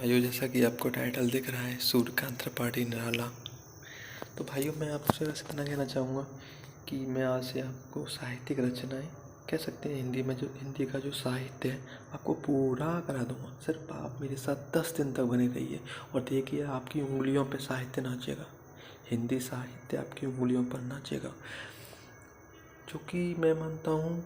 भाइयों, जैसा कि आपको टाइटल दिख रहा है सूर्यकांत त्रिपाठी निराला। तो भाइयों, मैं आपसे बस इतना कहना चाहूँगा कि मैं आज से आपको साहित्यिक रचनाएं कह सकते हैं, हिंदी का जो साहित्य है आपको पूरा करा दूँगा। सिर्फ आप मेरे साथ 10 दिन तक बने रहिए और देखिए आपकी उंगलियों पे साहित्य नाचेगा। हिंदी साहित्य आपकी उंगलियों पर नाचेगा। क्योंकि मैं मानता हूँ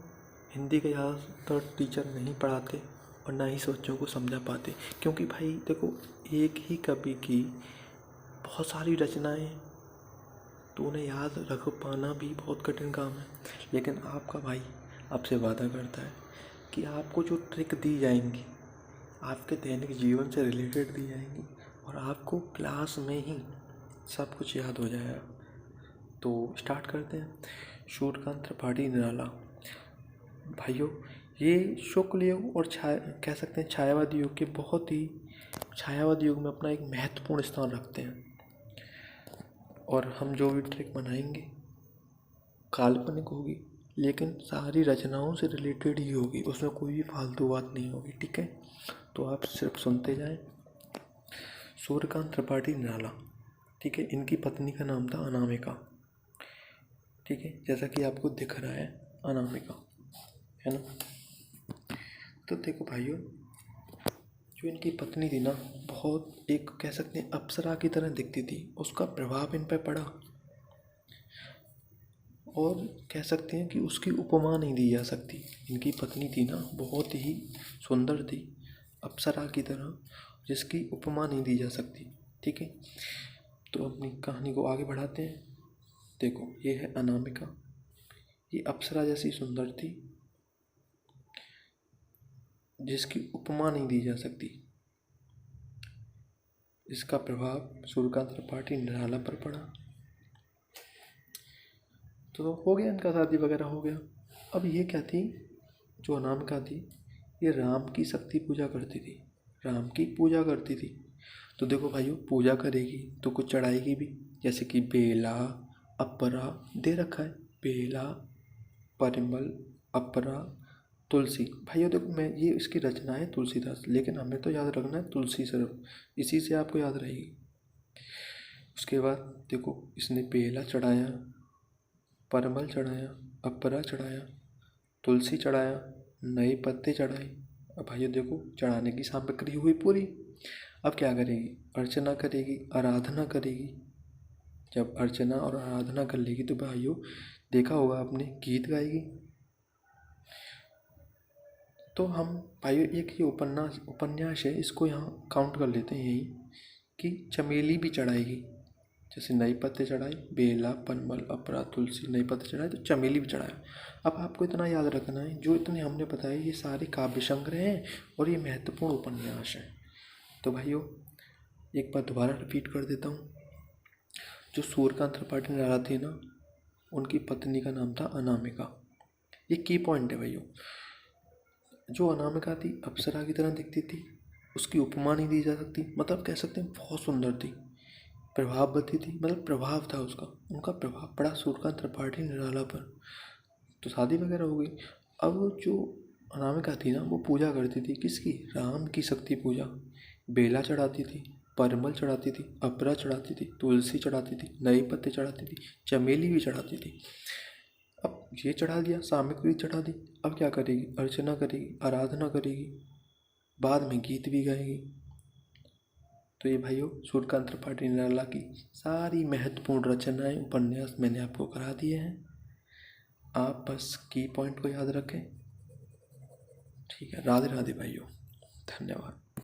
हिंदी के ज़्यादातर टीचर नहीं पढ़ाते और ना ही इस बच्चों को समझा पाते, क्योंकि भाई देखो, एक ही कवि की बहुत सारी रचनाएं तो उन्हें याद रख पाना भी बहुत कठिन काम है। लेकिन आपका भाई आपसे वादा करता है कि आपको जो ट्रिक दी जाएंगी आपके दैनिक जीवन से रिलेटेड दी जाएंगी और आपको क्लास में ही सब कुछ याद हो जाएगा। तो स्टार्ट करते हैं। सूर्यकांत त्रिपाठी निराला। भाइयों, ये शुक्ल युग और कह सकते हैं छायावादी युग के छायावादी युग में अपना एक महत्वपूर्ण स्थान रखते हैं। और हम जो भी ट्रिक बनाएंगे काल्पनिक होगी, लेकिन सारी रचनाओं से रिलेटेड ही होगी, उसमें कोई भी फालतू बात नहीं होगी। ठीक है, तो आप सिर्फ सुनते जाएं। सूर्यकांत त्रिपाठी निराला, ठीक है, इनकी पत्नी का नाम था अनामिका। ठीक है, जैसा कि आपको दिख रहा है अनामिका, है ना। तो देखो भाइयों, जो इनकी पत्नी थी ना, बहुत एक कह सकते हैं अप्सरा की तरह दिखती थी। उसका प्रभाव इन पर पड़ा और कह सकते हैं कि उसकी उपमा नहीं दी जा सकती। इनकी पत्नी थी ना, बहुत ही सुंदर थी, अप्सरा की तरह, जिसकी उपमा नहीं दी जा सकती। ठीक है, तो अपनी कहानी को आगे बढ़ाते हैं। देखो, ये है अनामिका। ये अप्सरा जैसी सुंदर थी जिसकी उपमा नहीं दी जा सकती। इसका प्रभाव सूर्यकांत त्रिपाठी निराला पर पड़ा। तो हो गया, इनका शादी वगैरह हो गया। अब ये क्या थी, जो अनामिका थी, ये राम की शक्ति पूजा करती थी, राम की पूजा करती थी। तो देखो भाइयों, पूजा करेगी तो कुछ चढ़ाएगी भी, जैसे कि बेला, अपरा दे रखा है। बेला, परिमल, अपरा, तुलसी। भाइयों देखो, मैं ये इसकी रचना है तुलसीदास, लेकिन हमें तो याद रखना है तुलसी, सिर्फ इसी से आपको याद रहेगी। उसके बाद देखो, इसने बेला चढ़ाया, परमल चढ़ाया, अपरा चढ़ाया, तुलसी चढ़ाया, नए पत्ते चढ़ाए। अब भाइयों देखो, चढ़ाने की सामग्री हुई पूरी। अब क्या करेगी, अर्चना करेगी, आराधना करेगी। जब अर्चना और आराधना कर लेगी तो भाइयों देखा होगा आपने, गीत गाएगी। तो हम भाइयों एक ही उपन्यास है, इसको यहाँ काउंट कर लेते हैं यही, कि चमेली भी चढ़ाएगी। जैसे नए पत्ते चढ़ाए, बेला, परमल, अपरा, तुलसी, नए पत्ते चढ़ाए, तो चमेली भी चढ़ाया। अब आपको इतना याद रखना है, जो इतने हमने बताए ये सारे काव्य संग्रह हैं और ये महत्वपूर्ण उपन्यास हैं। तो भाइयों एक बार दोबारा रिपीट कर देता हूँ। जो सूर्यकांत त्रिपाठी निराला थी ना, उनकी पत्नी का नाम था अनामिका। ये की पॉइंट है भाइयों। जो अनामिका थी अप्सरा की तरह दिखती थी, उसकी उपमा नहीं दी जा सकती, मतलब कह सकते हैं बहुत सुंदर थी, प्रभाववती थी, मतलब प्रभाव था उसका, उनका प्रभाव पड़ा सूर्यकांत त्रिपाठी निराला पर। तो शादी वगैरह हो गई। अब जो अनामिका थी ना, वो पूजा करती थी किसकी, राम की शक्ति पूजा। बेला चढ़ाती थी, परमल चढ़ाती थी, अपरा चढ़ाती थी, तुलसी चढ़ाती थी, नए पत्ते चढ़ाती थी, चमेली भी चढ़ाती थी। अब ये चढ़ा दिया, सामग्री चढ़ा दी। अब क्या करेगी, अर्चना करेगी, आराधना करेगी, बाद में गीत भी गाएगी। तो ये भाइयों सूर्यकांत त्रिपाठी निराला की सारी महत्वपूर्ण रचनाएं, उपन्यास मैंने आपको करा दिए हैं। आप बस की पॉइंट को याद रखें। ठीक है, राधे राधे भाइयों, धन्यवाद।